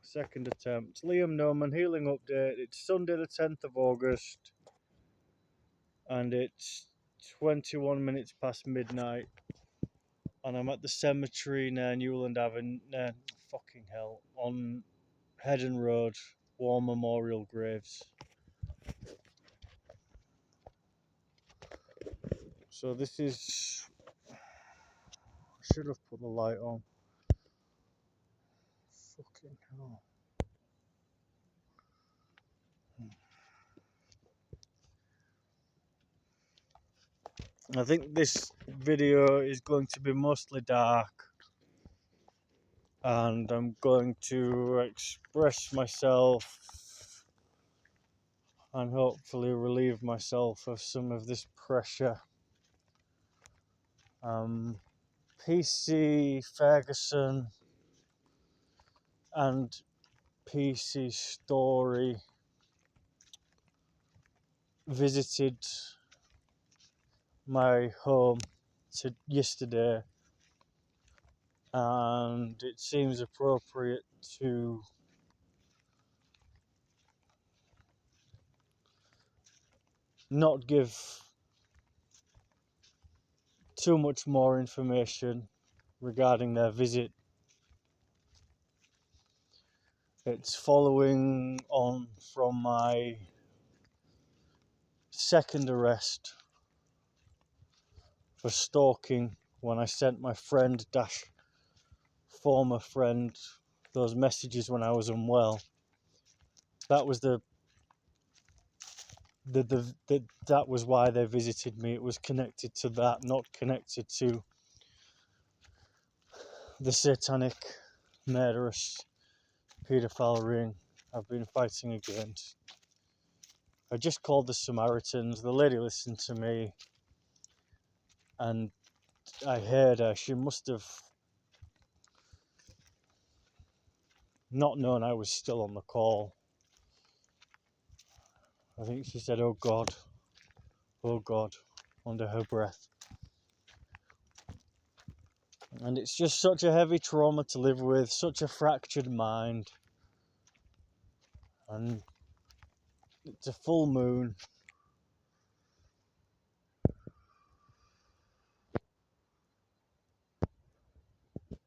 second attempt. Liam Norman, healing update. It's Sunday the 10th of August, and it's 21 minutes past midnight, and I'm at the cemetery near Newland Avenue, fucking hell, on Headon Road, War Memorial Graves. So this is... I should have put the light on. Fucking hell. I think this video is going to be mostly dark, and I'm going to express myself and hopefully relieve myself of some of this pressure. PC Ferguson and PC Story visited my home yesterday, and it seems appropriate to not give too much more information regarding their visit. It's following on from my second arrest for stalking, when I sent my friend / former friend those messages when I was unwell. That was that was why they visited me. It was connected to that, not connected to the satanic, murderous paedophile ring I've been fighting against. I just called the Samaritans. The lady listened to me, and I heard her. She must have not known I was still on the call. I think she said, oh God, under her breath. And it's just such a heavy trauma to live with, such a fractured mind. And it's a full moon.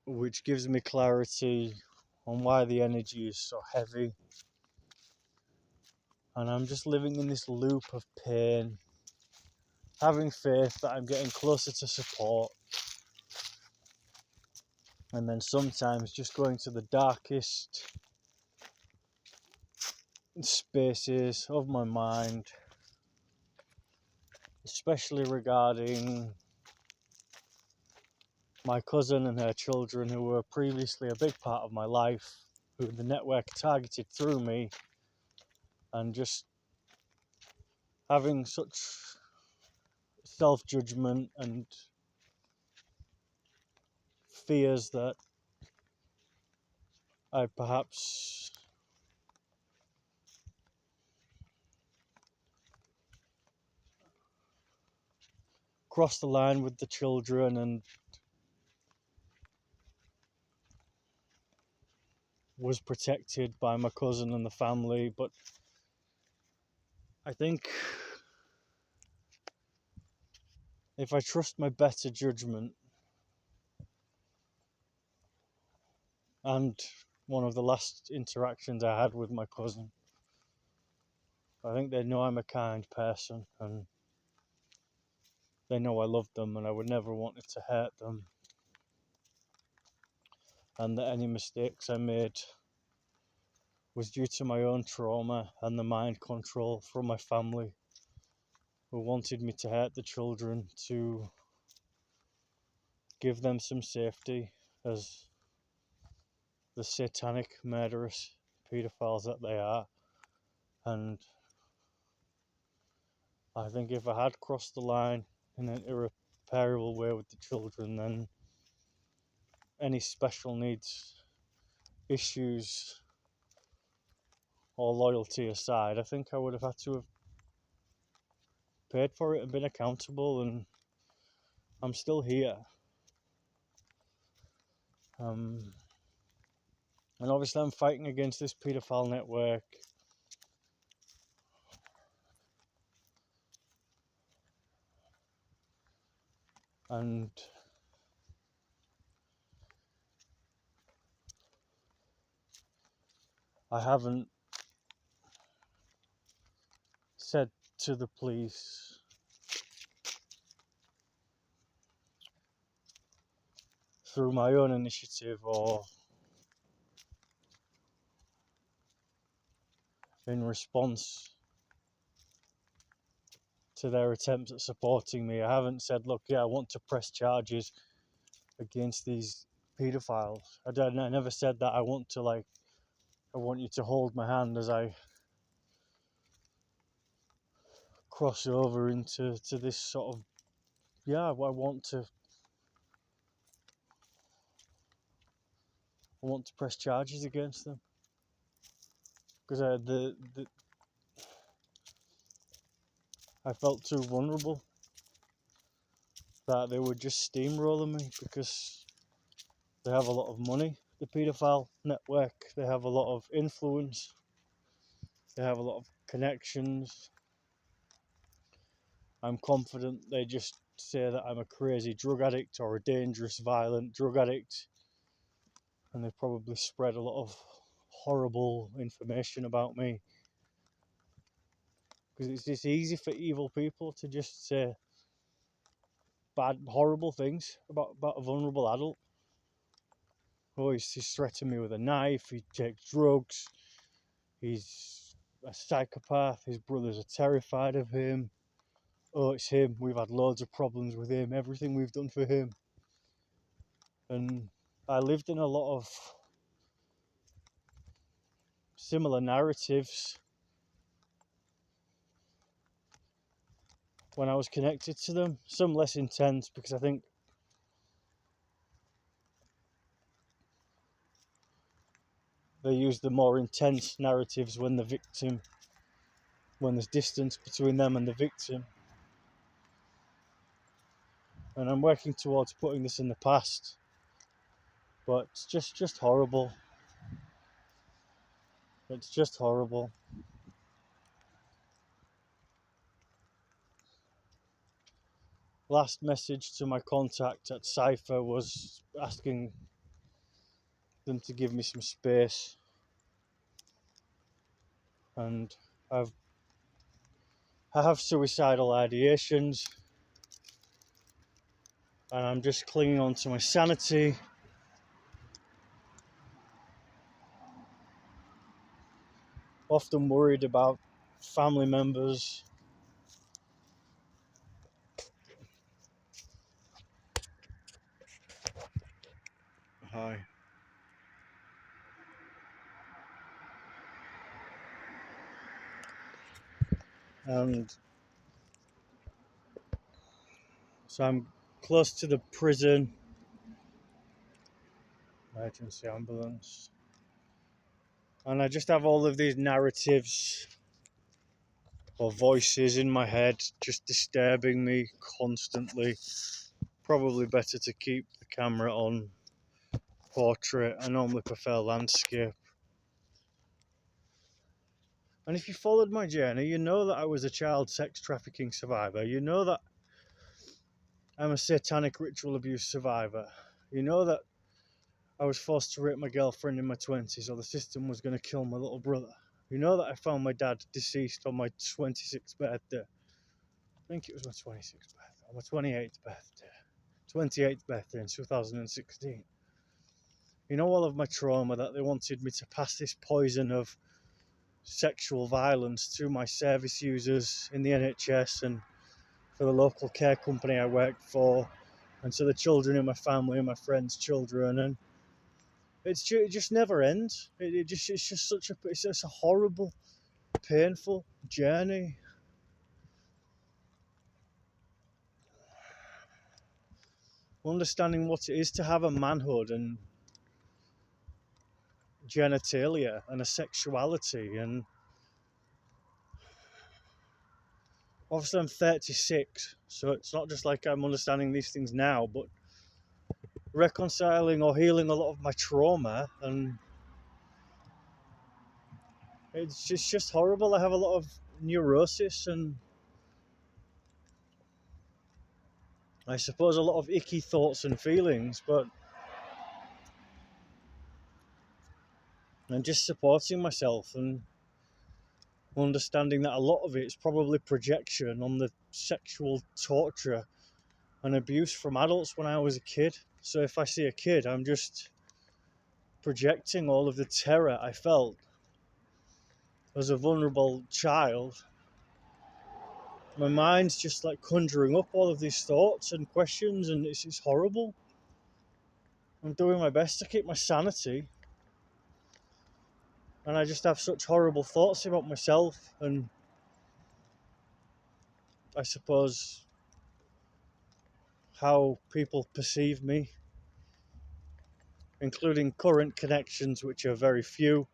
Which gives me clarity on why the energy is so heavy. And I'm just living in this loop of pain, having faith that I'm getting closer to support, and then sometimes just going to the darkest spaces of my mind, especially regarding my cousin and her children, who were previously a big part of my life, who the network targeted through me, and just having such self-judgment and fears that I perhaps crossed the line with the children and was protected by my cousin and the family. But I think if I trust my better judgment, and one of the last interactions I had with my cousin, I think they know I'm a kind person, and they know I love them and I would never want it to hurt them, and that any mistakes I made was due to my own trauma and the mind control from my family, who wanted me to hurt the children to give them some safety as the satanic, murderous paedophiles that they are. And I think if I had crossed the line in an irreparable way with the children, then any special needs issues or loyalty aside, I think I would have had to have paid for it and been accountable, and I'm still here. And obviously I'm fighting against this paedophile network. And I haven't said to the police through my own initiative or in response to their attempts at supporting me. I haven't said, look, yeah, I want to press charges against these pedophiles. I never said that. I want you to hold my hand as I cross over into this sort of, I want to press charges against them, because I felt too vulnerable, that they would just steamroller me, because they have a lot of money, the paedophile network. They have a lot of influence. They have a lot of connections. I'm confident they just say that I'm a crazy drug addict or a dangerous, violent drug addict. And they probably spread a lot of horrible information about me. Because it's easy for evil people to just say bad, horrible things about a vulnerable adult. Oh, he's threatened me with a knife, he takes drugs, he's a psychopath, his brothers are terrified of him. Oh, it's him, we've had loads of problems with him, everything we've done for him. And I lived in a lot of similar narratives when I was connected to them, some less intense, because I think they use the more intense narratives when there's distance between them and the victim. And I'm working towards putting this in the past, but it's just horrible. It's just horrible. Last message to my contact at Cypher was asking them to give me some space, and I have suicidal ideations, and I'm just clinging on to my sanity. Often worried about family members. Hi. And so I'm close to the prison. Emergency ambulance. And I just have all of these narratives or voices in my head just disturbing me constantly. Probably better to keep the camera on portrait. I normally prefer landscape. And if you followed my journey, you know that I was a child sex trafficking survivor. You know that I'm a satanic ritual abuse survivor. You know that I was forced to rape my girlfriend in my 20s, or the system was going to kill my little brother. You know that I found my dad deceased on my 26th birthday. I think it was my 26th birthday, or my 28th birthday. 28th birthday in 2016. You know all of my trauma, that they wanted me to pass this poison of sexual violence to my service users in the NHS and for the local care company I worked for, and to the children in my family and my friends' children. And it just never ends. It's just it's a horrible, painful journey. Understanding what it is to have a manhood and genitalia and a sexuality. And obviously I'm 36, so it's not just like I'm understanding these things now, but reconciling or healing a lot of my trauma and It's just horrible. I have a lot of neurosis and I suppose a lot of icky thoughts and feelings, but I'm just supporting myself and understanding that a lot of it is probably projection on the sexual torture and abuse from adults when I was a kid. So if I see a kid, I'm just projecting all of the terror I felt as a vulnerable child. My mind's just like conjuring up all of these thoughts and questions, and it's horrible. I'm doing my best to keep my sanity, and I just have such horrible thoughts about myself and I suppose how people perceive me, including current connections, which are very few,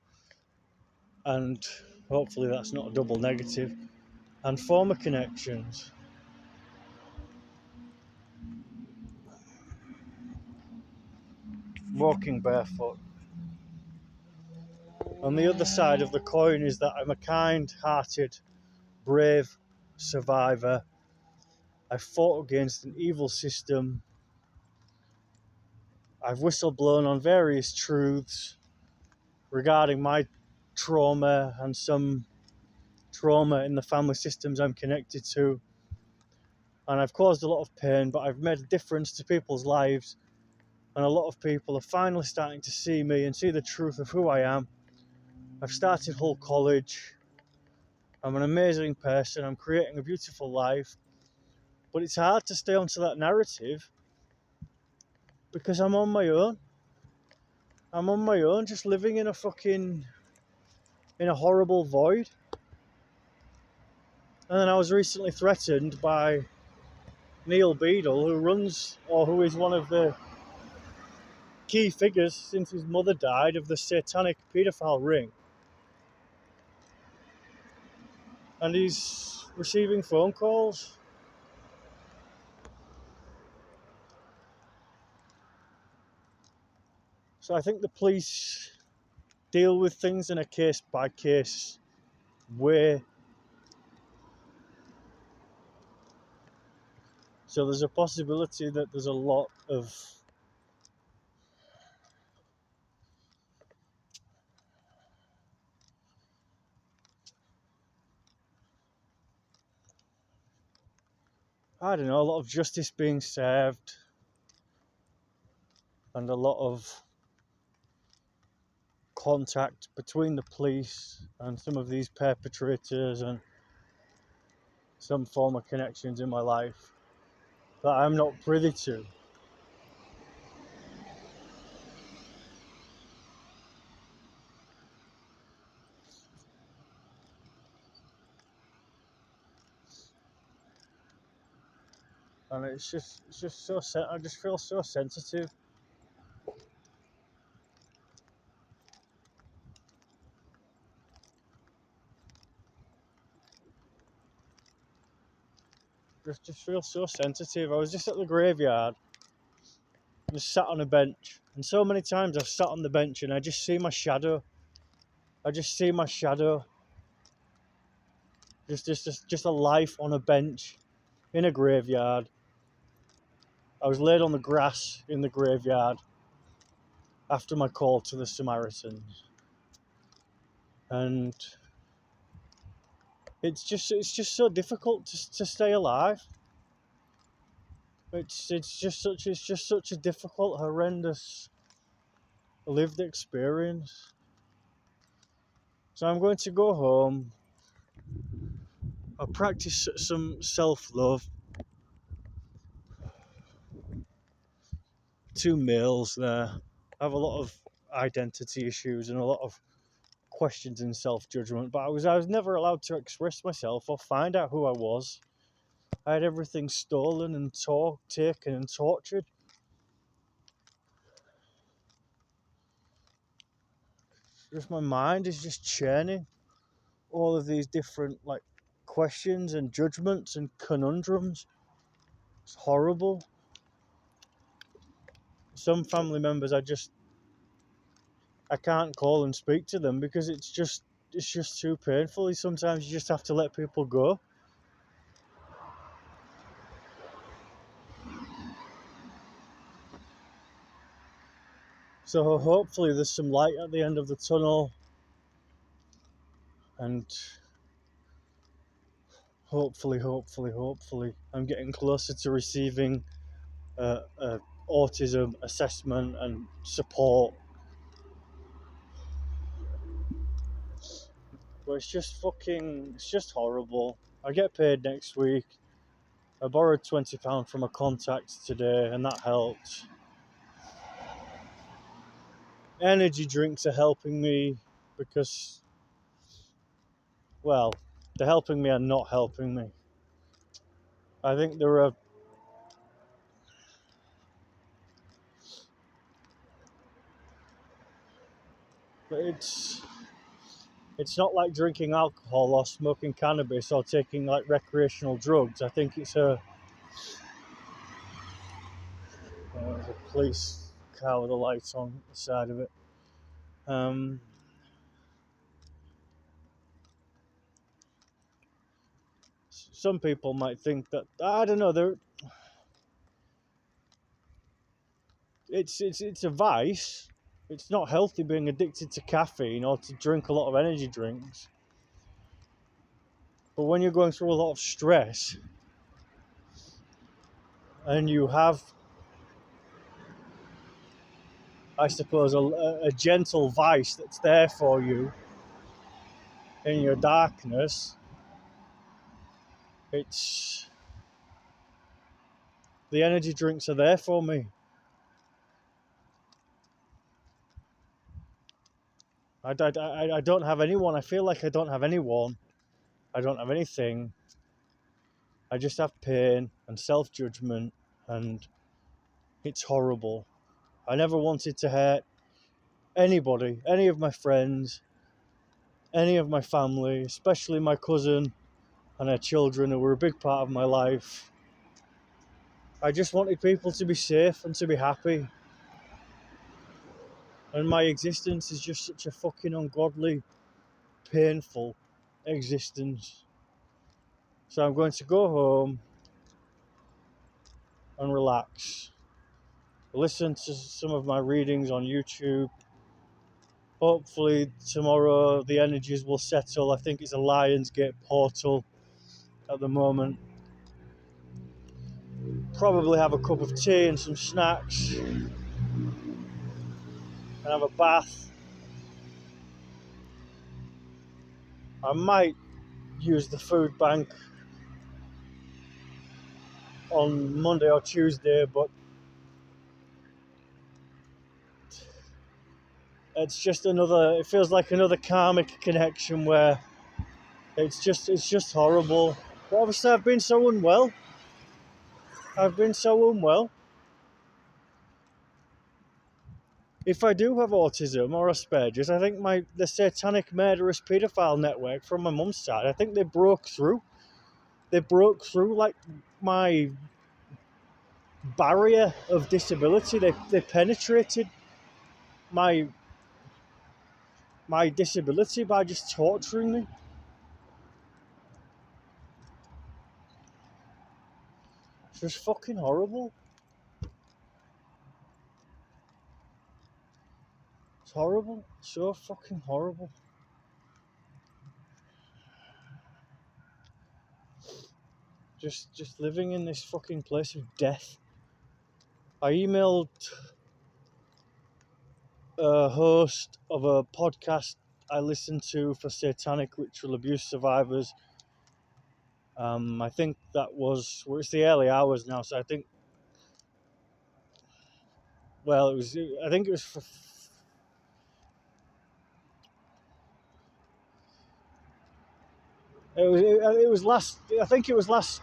and hopefully that's not a double negative, and former connections. Walking barefoot. On the other side of the coin is that I'm a kind-hearted, brave survivor. I fought against an evil system. I've whistleblown on various truths regarding my trauma and some trauma in the family systems I'm connected to. And I've caused a lot of pain, but I've made a difference to people's lives. And a lot of people are finally starting to see me and see the truth of who I am. I've started Hull College. I'm an amazing person. I'm creating a beautiful life. But it's hard to stay onto that narrative because I'm on my own. I'm on my own, just living in a horrible void. And then I was recently threatened by Neil Beadle, who is one of the key figures since his mother died of the satanic paedophile ring. And he's receiving phone calls. So I think the police deal with things in a case by case way. So there's a possibility that there's a lot of I don't know, a lot of justice being served and a lot of contact between the police and some of these perpetrators and some former connections in my life that I'm not privy to. And it's just so I just feel so sensitive. Just feel so sensitive. I was just at the graveyard, just sat on a bench, and so many times I've sat on the bench and I just see my shadow. I just see my shadow. Just a life on a bench in a graveyard. I was laid on the grass in the graveyard after my call to the Samaritans, and it's just so difficult to stay alive. It's just such a difficult, horrendous lived experience. So I'm going to go home. I'll practice some self-love. 2 meals there. I have a lot of identity issues and a lot of questions and self-judgment, but I was never allowed to express myself or find out who I was. I had everything stolen and taken and tortured. Just my mind is just churning all of these different questions and judgments and conundrums. It's horrible. Some family members I can't call and speak to them because just too painful. Sometimes you just have to let people go. So hopefully there's some light at the end of the tunnel, and hopefully I'm getting closer to receiving autism assessment and support. But it's just horrible. I get paid next week. I borrowed £20 from a contact today, and that helped. Energy drinks are helping me because, well, they're helping me and not helping me. I think there are it's not like drinking alcohol or smoking cannabis or taking like recreational drugs. I think it's there's a police car with a light on the side of it. Some people might think that, I don't know, it's a vice. It's not healthy being addicted to caffeine or to drink a lot of energy drinks. But when you're going through a lot of stress and you have, I suppose, a gentle vice that's there for you in your darkness, it's the energy drinks are there for me. I don't have anyone. I feel like I don't have anyone. I don't have anything. I just have pain and self-judgment, and it's horrible. I never wanted to hurt anybody, any of my friends, any of my family, especially my cousin and her children who were a big part of my life. I just wanted people to be safe and to be happy. And my existence is just such a fucking ungodly, painful existence. So I'm going to go home and relax. Listen to some of my readings on YouTube. Hopefully tomorrow the energies will settle. I think it's a Lionsgate portal at the moment. Probably have a cup of tea and some snacks and have a bath. I might use the food bank on Monday or Tuesday, but it feels like another karmic connection where it's just horrible. But obviously I've been so unwell. If I do have autism or Asperger's, I think the satanic murderous paedophile network from my mum's side, I think they broke through. They broke through like my barrier of disability. They penetrated my disability by just torturing me. It's just fucking horrible. It's horrible. So fucking horrible. Just living in this fucking place of death. I emailed a host of a podcast I listen to for satanic ritual abuse survivors. I think it's the early hours now, so I think, I think it was for, it was last, I think it was last,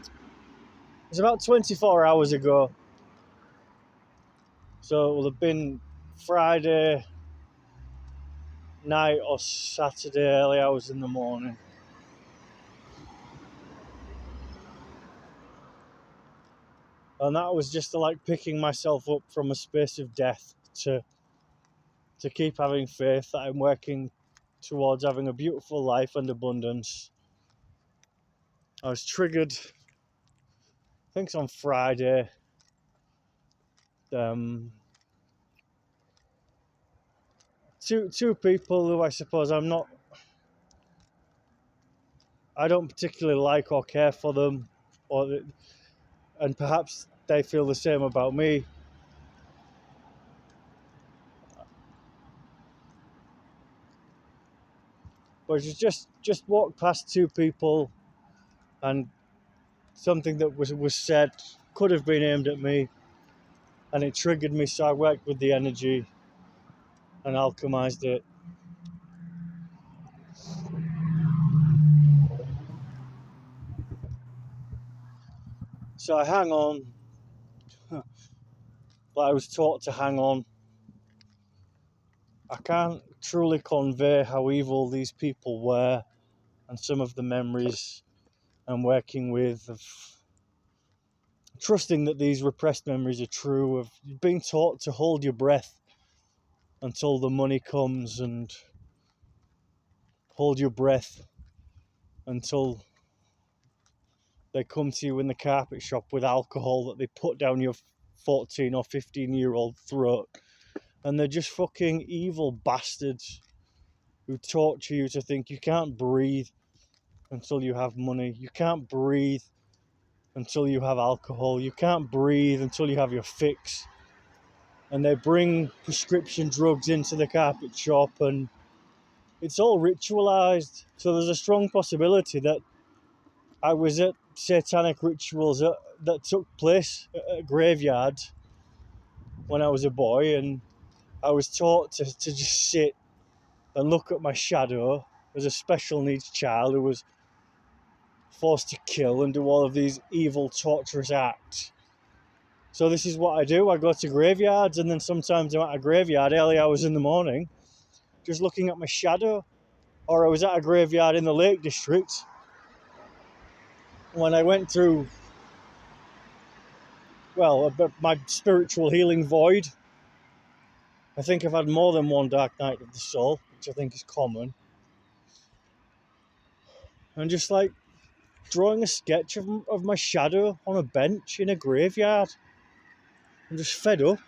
it was about 24 hours ago. So it will have been Friday night or Saturday early hours in the morning. And that was just like picking myself up from a space of death to to keep having faith that I'm working towards having a beautiful life and abundance. I was triggered, I think it's on Friday. Two people who I suppose I don't particularly like or care for them, and perhaps they feel the same about me. But just walked past two people, and something that was said could have been aimed at me, and it triggered me. So I worked with the energy and alchemized it. So I hang on, but I was taught to hang on. I can't truly convey how evil these people were, and some of the memories I'm working with, of trusting that these repressed memories are true, of being taught to hold your breath until the money comes, and hold your breath until they come to you in the carpet shop with alcohol that they put down your 14 or 15-year-old throat. And they're just fucking evil bastards who torture you to think you can't breathe until you have money. You can't breathe until you have alcohol. You can't breathe until you have your fix. And they bring prescription drugs into the carpet shop, and it's all ritualized. So there's a strong possibility that I was at satanic rituals that took place at a graveyard when I was a boy, and I was taught to just sit and look at my shadow as a special needs child who was forced to kill and do all of these evil, torturous acts. So this is what I do. I go to graveyards, and then sometimes I'm at a graveyard early hours in the morning, just looking at my shadow. Or I was at a graveyard in the Lake District when I went through, well, my spiritual healing void. I think I've had more than one dark night of the soul, which I think is common. And just like drawing a sketch of my shadow on a bench in a graveyard. I'm just fed up.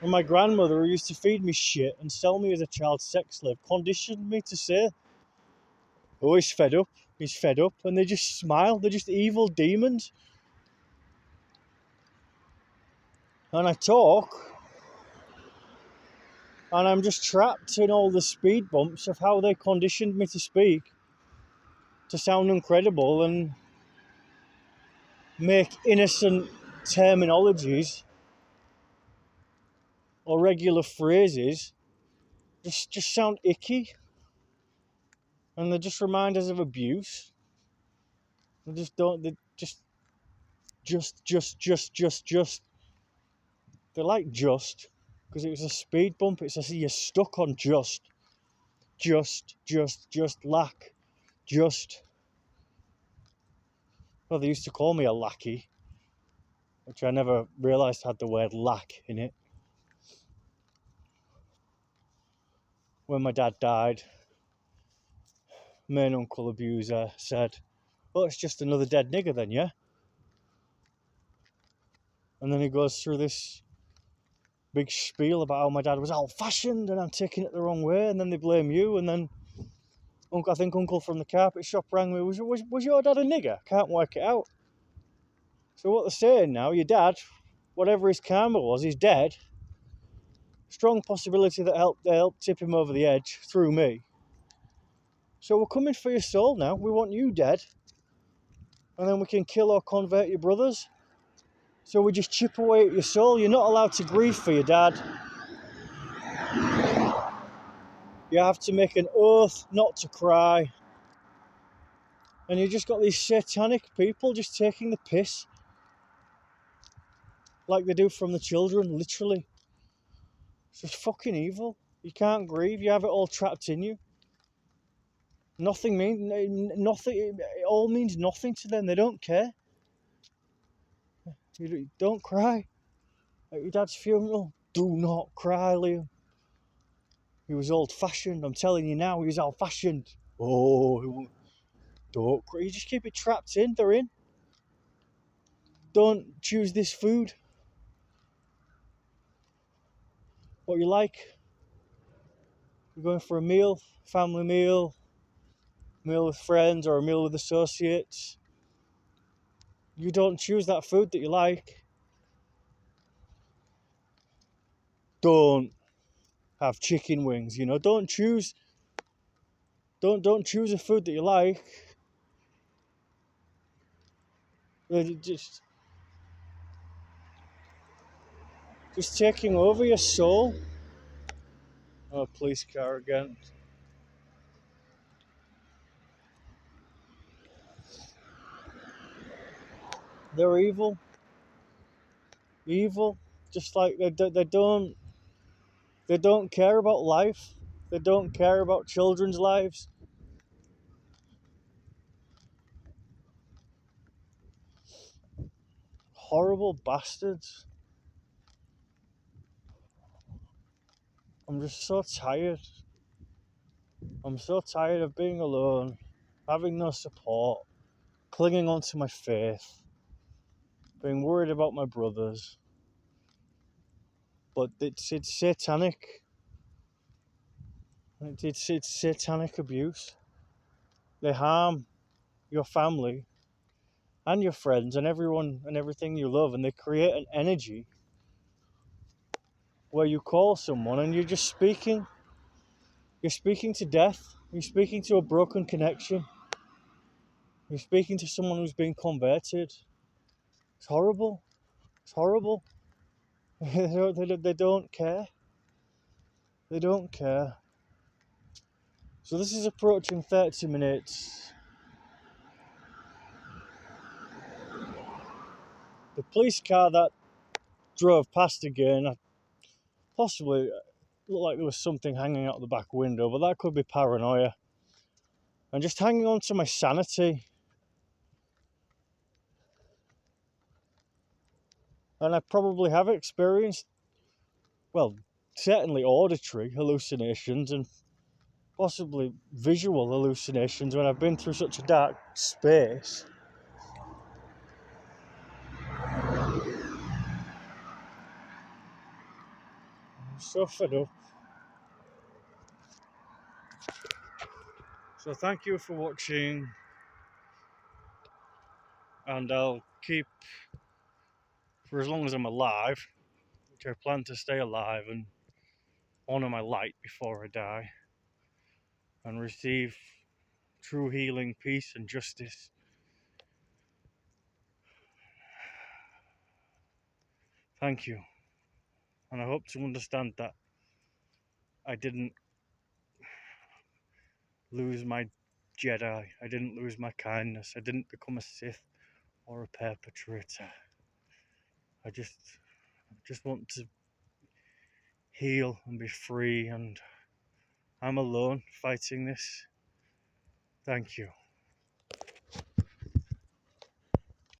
And my grandmother, who used to feed me shit and sell me as a child sex slave, conditioned me to say, oh, he's fed up. He's fed up. And they just smile. They're just evil demons. And I talk, and I'm just trapped in all the speed bumps of how they conditioned me to speak, to sound incredible and make innocent terminologies or regular phrases just sound icky. And they just remind us of abuse. They just don't, they just. They're like just, because it was a speed bump. It's as you're stuck on just, lack, just. Well, they used to call me a lackey, which I never realised had the word lack in it. When my dad died, main uncle abuser said, "Oh, it's just another dead nigger then, yeah?" And then he goes through this big spiel about how my dad was old-fashioned and I'm taking it the wrong way, and then they blame you, and then I think Uncle from the carpet shop rang me, was your dad a nigger? Can't work it out. So what they're saying now, your dad, whatever his karma was, he's dead. Strong possibility that they helped tip him over the edge through me. So we're coming for your soul now. We want you dead. And then we can kill or convert your brothers. So we just chip away at your soul. You're not allowed to grieve for your dad. You have to make an oath not to cry. And you just got these satanic people just taking the piss. Like they do from the children, literally. It's just fucking evil. You can't grieve. You have it all trapped in you. Nothing means nothing. It all means nothing to them. They don't care. You don't cry at your dad's funeral. Do not cry, Liam. He was old-fashioned. I'm telling you now, he was old-fashioned. Oh, don't cry. You just keep it trapped in. They're in. Don't choose this food. What you like. You're going for a meal, family meal with friends, or a meal with associates. You don't choose that food that you like. Don't have chicken wings, don't choose a food that you like. Just taking over your soul. Oh, police car again. They're evil, just like they don't care about life. They don't care about children's lives. Horrible bastards. I'm just so tired. I'm so tired of being alone, having no support, clinging on to my faith, being worried about my brothers. But it's satanic. It's satanic abuse. They harm your family and your friends and everyone and everything you love, and they create an energy where you call someone and you're speaking to death. You're speaking to a broken connection. You're speaking to someone who's been converted. It's horrible. It's horrible. They don't care. They don't care. So this is approaching 30 minutes. The police car that drove past again, possibly looked like there was something hanging out the back window, but that could be paranoia. I'm just hanging on to my sanity. And I probably have experienced, well, certainly auditory hallucinations and possibly visual hallucinations when I've been through such a dark space. I'm so fed up. So thank you for watching, and I'll keep, for as long as I'm alive, which I plan to stay alive and honour my light before I die, and receive true healing, peace and justice. Thank you. And I hope to understand that I didn't lose my Jedi, I didn't lose my kindness, I didn't become a Sith or a perpetrator. I just want to heal and be free, and I'm alone fighting this. Thank you.